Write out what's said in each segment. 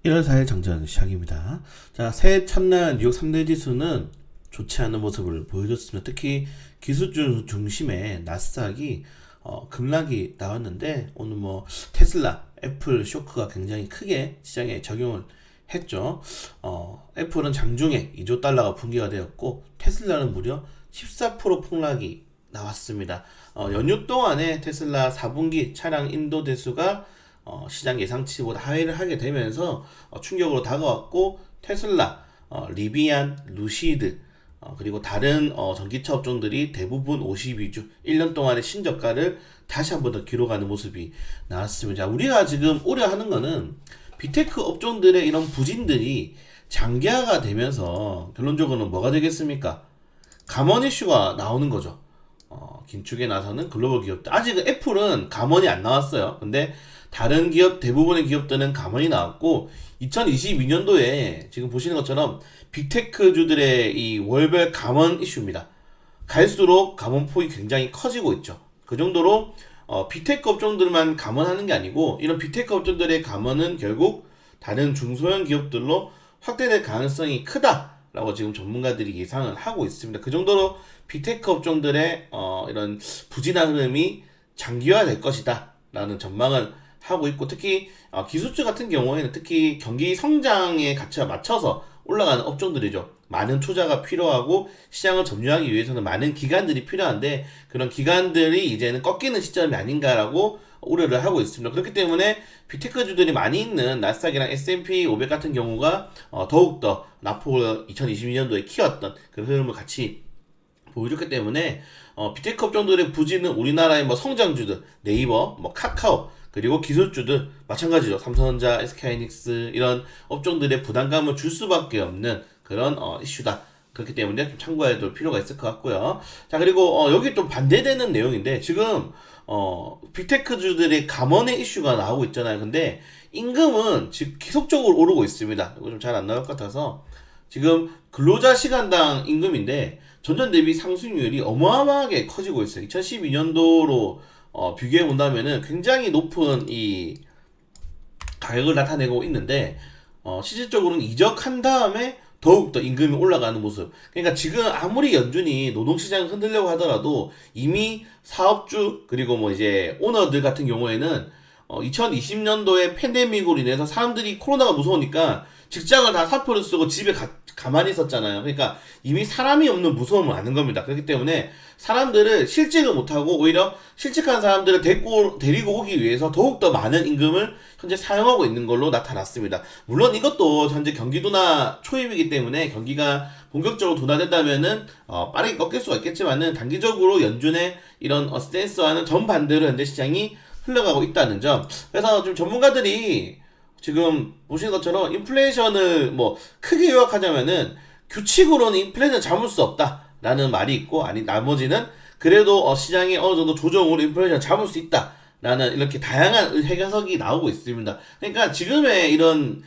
1월 4일 장전 시작입니다. 자, 새해 첫날 뉴욕 3대 지수는 좋지 않은 모습을 보여줬습니다. 특히 기술주 중심의 나스닥이 급락이 나왔는데 오늘 뭐 테슬라, 애플 쇼크가 굉장히 크게 시장에 적용을 했죠. 애플은 장중에 2조 달러가 분기가 되었고 테슬라는 무려 14% 폭락이 나왔습니다. 연휴 동안에 테슬라 4분기 차량 인도 대수가 시장 예상치보다 하회를 하게 되면서 충격으로 다가왔고 테슬라, 리비안, 루시드 그리고 다른 전기차 업종들이 대부분 52주 1년 동안의 신저가를 다시 한번 더 기록하는 모습이 나왔습니다. 자, 우리가 지금 우려하는 거는 비테크 업종들의 이런 부진들이 장기화가 되면서 결론적으로는 뭐가 되겠습니까? 감원 이슈가 나오는 거죠. 긴축에 나서는 글로벌 기업들. 아직은 애플은 감원이 안 나왔어요. 근데 다른 기업, 대부분의 기업들은 감원이 나왔고, 2022년도에 지금 보시는 것처럼 빅테크주들의 이 월별 감원 이슈입니다. 갈수록 감원 폭이 굉장히 커지고 있죠. 그 정도로 빅테크 업종들만 감원하는 게 아니고, 이런 빅테크 업종들의 감원은 결국 다른 중소형 기업들로 확대될 가능성이 크다라고 지금 전문가들이 예상을 하고 있습니다. 그 정도로 빅테크 업종들의 이런 부진한 흐름이 장기화될 것이다 라는 전망을 하고 있고, 특히 기술주 같은 경우에는 특히 경기 성장의 가치와 맞춰서 올라가는 업종들이죠. 많은 투자가 필요하고 시장을 점유하기 위해서는 많은 기관들이 필요한데, 그런 기관들이 이제는 꺾이는 시점이 아닌가라고 우려를 하고 있습니다. 그렇기 때문에 빅테크주들이 많이 있는 나스닥이랑 S&P 500 같은 경우가 더욱더 나폭을 2022년도에 키웠던 그런 흐름을 같이 보여줬기 때문에 빅테크 업종들의 부진은 우리나라의 뭐 성장주들, 네이버, 뭐 카카오, 그리고 기술주들 마찬가지죠. 삼성전자, SK하이닉스 이런 업종들의 부담감을 줄 수밖에 없는 그런 이슈다. 그렇기 때문에 좀 참고해 둘 필요가 있을 것 같고요. 자, 그리고 여기 좀 반대되는 내용인데, 지금 빅테크주들의 감원의 이슈가 나오고 있잖아요. 근데 임금은 지금 계속적으로 오르고 있습니다. 이거 좀 잘 안 나올 것 같아서 지금 근로자 시간당 임금인데 전년 대비 상승률이 어마어마하게 커지고 있어요. 2012년도로 비교해 본다면은 굉장히 높은 이 가격을 나타내고 있는데, 실질적으로는 이적한 다음에 더욱더 임금이 올라가는 모습. 그러니까 지금 아무리 연준이 노동시장을 흔들려고 하더라도 이미 사업주 그리고 뭐 이제 오너들 같은 경우에는 2020년도에 팬데믹으로 인해서 사람들이 코로나가 무서우니까 직장을 다 사표를 쓰고 집에 가만히 있었잖아요. 그러니까 이미 사람이 없는 무서움을 아는 겁니다. 그렇기 때문에 사람들을 실직을 못하고 오히려 실직한 사람들을 데리고 오기 위해서 더욱더 많은 임금을 현재 사용하고 있는 걸로 나타났습니다. 물론 이것도 현재 경기 둔화 초입이기 때문에 경기가 본격적으로 둔화된다면은 빠르게 꺾일 수가 있겠지만은 단기적으로 연준의 이런 스탠스와는 정반대로 현재 시장이 흘러가고 있다는 점. 그래서 좀 전문가들이 지금 보시는 것처럼 인플레이션을 뭐 크게 요약하자면은 규칙으로는 인플레이션 잡을 수 없다라는 말이 있고, 아니 나머지는 그래도 시장이 어느 정도 조정으로 인플레이션 잡을 수 있다라는 이렇게 다양한 해석이 나오고 있습니다. 그러니까 지금의 이런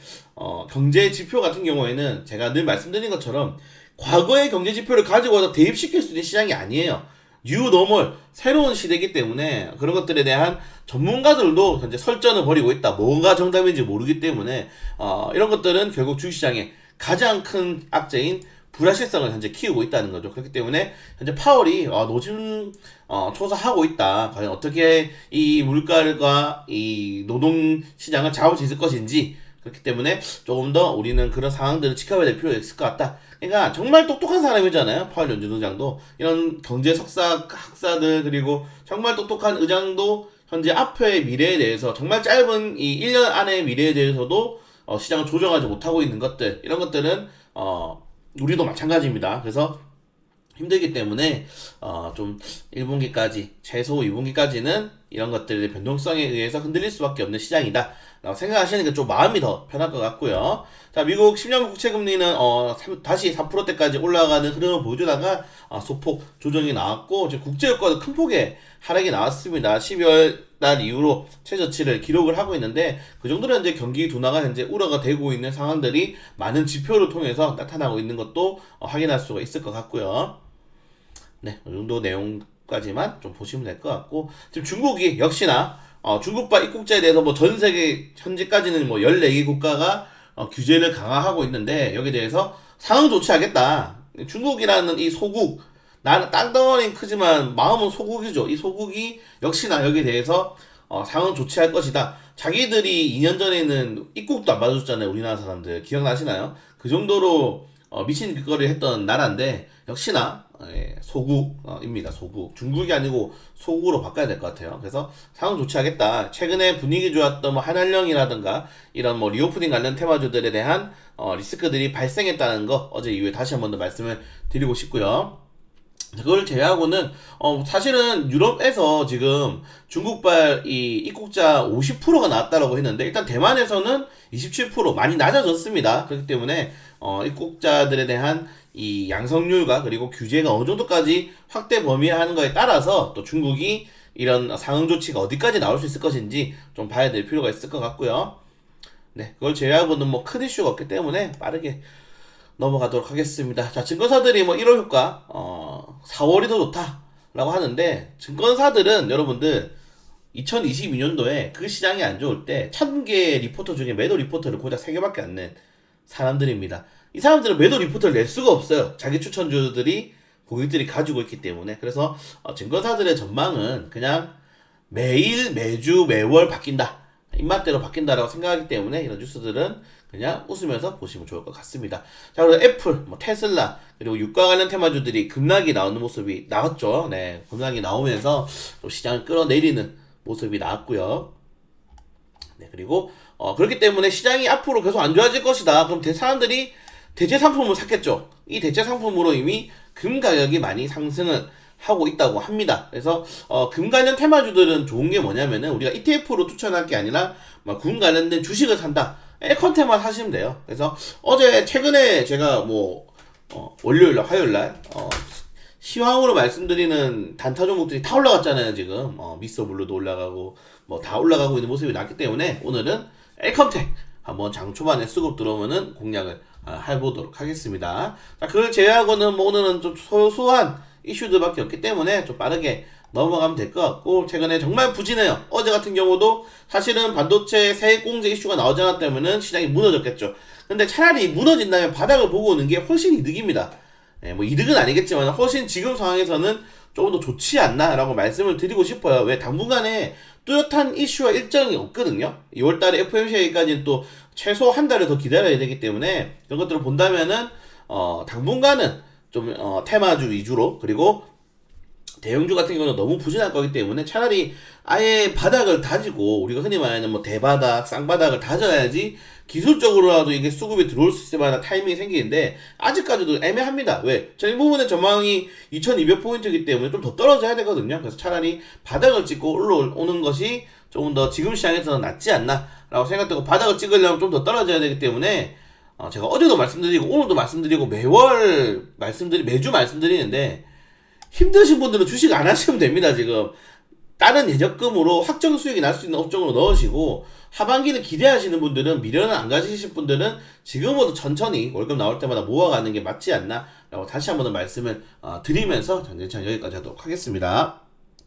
경제 지표 같은 경우에는 제가 늘 말씀드린 것처럼 과거의 경제 지표를 가지고 와서 대입시킬 수 있는 시장이 아니에요. 뉴노멀, 새로운 시대이기 때문에 그런 것들에 대한 전문가들도 현재 설전을 벌이고 있다. 뭐가 정답인지 모르기 때문에 이런 것들은 결국 주식시장의 가장 큰 악재인 불확실성을 현재 키우고 있다는 거죠. 그렇기 때문에 현재 파월이 노심 초사하고 있다. 과연 어떻게 이 물가가 이 노동시장을 잡을 수 있을 것인지, 그렇기 때문에 조금 더 우리는 그런 상황들을 지켜봐야 될 필요가 있을 것 같다. 그러니까 정말 똑똑한 사람이잖아요. 파월 연준 의장도. 이런 경제 석사 학사들 그리고 정말 똑똑한 의장도 현재 앞의 미래에 대해서, 정말 짧은 이 1년 안의 미래에 대해서도 시장을 조정하지 못하고 있는 것들, 이런 것들은 우리도 마찬가지입니다. 그래서 힘들기 때문에 좀 1분기까지 최소 2분기까지는 이런 것들의 변동성에 의해서 흔들릴 수밖에 없는 시장이다 라고 생각하시는 게 좀 마음이 더 편할 것 같고요. 자, 미국 10년 국채금리는 다시 4%대까지 올라가는 흐름을 보여주다가 소폭 조정이 나왔고, 지금 국제유가도 큰 폭의 하락이 나왔습니다. 12월 달 이후로 최저치를 기록을 하고 있는데, 그 정도로 현재 경기 둔화가 현재 우려가 되고 있는 상황들이 많은 지표를 통해서 나타나고 있는 것도 확인할 수가 있을 것 같고요. 네, 이 정도 내용까지만 좀 보시면 될 것 같고, 지금 중국이 역시나 중국발 입국자에 대해서 뭐 전 세계 현재까지는 뭐 14개 국가가 규제를 강화하고 있는데 여기에 대해서 상응 조치하겠다. 중국이라는 이 소국, 나는 땅덩어리는 크지만 마음은 소국이죠. 이 소국이 역시나 여기에 대해서 상응 조치할 것이다. 자기들이 2년 전에는 입국도 안 받아줬잖아요. 우리나라 사람들 기억나시나요? 그 정도로 미친 짓거리를 했던 나라인데 역시나 소국입니다. 소국. 중국이 아니고 소국으로 바꿔야 될 것 같아요. 그래서 상응 조치하겠다. 최근에 분위기 좋았던 뭐 한한령이라든가 이런 뭐 리오프닝 관련 테마주들에 대한 리스크들이 발생했다는 거 어제 이후에 다시 한 번 더 말씀을 드리고 싶고요. 그걸 제외하고는 사실은 유럽에서 지금 중국발 이 입국자 50%가 나왔다라고 했는데 일단 대만에서는 27% 많이 낮아졌습니다. 그렇기 때문에 입국자들에 대한 이 양성률과 그리고 규제가 어느 정도까지 확대 범위에 하는 거에 따라서 또 중국이 이런 상응 조치가 어디까지 나올 수 있을 것인지 좀 봐야 될 필요가 있을 것 같고요. 네, 그걸 제외하고는 뭐 큰 이슈가 없기 때문에 빠르게 넘어가도록 하겠습니다. 자, 증권사들이 뭐 1월 효과, 4월이 더 좋다라고 하는데, 증권사들은 여러분들 2022년도에 그 시장이 안 좋을 때 1000개 리포터 중에 매도 리포터를 고작 3개밖에 안 낸 사람들입니다. 이 사람들은 매도 리포터를 낼 수가 없어요. 자기 추천주들이 고객들이 가지고 있기 때문에. 그래서 증권사들의 전망은 그냥 매일, 매주, 매월 바뀐다. 입맛대로 바뀐다라고 생각하기 때문에 이런 뉴스들은 그냥 웃으면서 보시면 좋을 것 같습니다. 자, 그리고 애플, 뭐 테슬라, 그리고 유가 관련 테마주들이 급락이 나오는 모습이 나왔죠. 네, 급락이 나오면서 좀 시장을 끌어내리는 모습이 나왔고요. 네, 그리고 그렇기 때문에 시장이 앞으로 계속 안 좋아질 것이다. 그럼 사람들이 대체 상품을 샀겠죠. 이 대체 상품으로 이미 금 가격이 많이 상승을 하고 있다고 합니다. 그래서 금 관련 테마주들은 좋은 게 뭐냐면은 우리가 ETF로 추천할 게 아니라 금 관련된 주식을 산다. 컨테만 사시면 돼요. 그래서 최근에 제가 뭐 월요일날 화요일날 시황으로 말씀드리는 단타 종목들이 다 올라갔잖아요. 지금 미스터블루도 올라가고 뭐 다 올라가고 있는 모습이 났기 때문에 오늘은 엘컨텍 한번 장 초반에 수급 들어오면은 공략을 해보도록 하겠습니다. 자, 그걸 제외하고는 뭐 오늘은 좀 소소한 이슈들밖에 없기 때문에 좀 빠르게 넘어가면 될 것 같고, 최근에 정말 부진해요. 어제 같은 경우도 사실은 반도체 세액 공제 이슈가 나오지 않았다면은 시장이 무너졌겠죠. 근데 차라리 무너진다면 바닥을 보고 오는 게 훨씬 이득입니다. 뭐 이득은 아니겠지만 훨씬 지금 상황에서는 조금 더 좋지 않나라고 말씀을 드리고 싶어요. 왜 당분간에 뚜렷한 이슈와 일정이 없거든요. 2월달에 FOMC까지는 또 최소 한 달을 더 기다려야 되기 때문에 이런 것들을 본다면은 당분간은 좀 테마주 위주로, 그리고 대형주 같은 경우는 너무 부진할 거기 때문에 차라리 아예 바닥을 다지고, 우리가 흔히 말하는 뭐 대바닥, 쌍바닥을 다져야지 기술적으로라도 이게 수급이 들어올 수 있을 만한 타이밍이 생기는데 아직까지도 애매합니다. 왜? 전 이 부분의 전망이 2200포인트이기 때문에 좀 더 떨어져야 되거든요. 그래서 차라리 바닥을 찍고 올라오는 것이 조금 더 지금 시장에서는 낫지 않나 라고 생각되고, 바닥을 찍으려면 좀 더 떨어져야 되기 때문에 제가 어제도 말씀드리고 오늘도 말씀드리고 매주 말씀드리는데, 힘드신 분들은 주식 안 하시면 됩니다. 지금 다른 예적금으로 확정 수익이 날 수 있는 업종으로 넣으시고, 하반기를 기대하시는 분들은, 미련을 안 가지실 분들은 지금부터 천천히 월급 나올 때마다 모아가는 게 맞지 않나 라고 다시 한번 말씀을 드리면서 장재찬 여기까지 하도록 하겠습니다.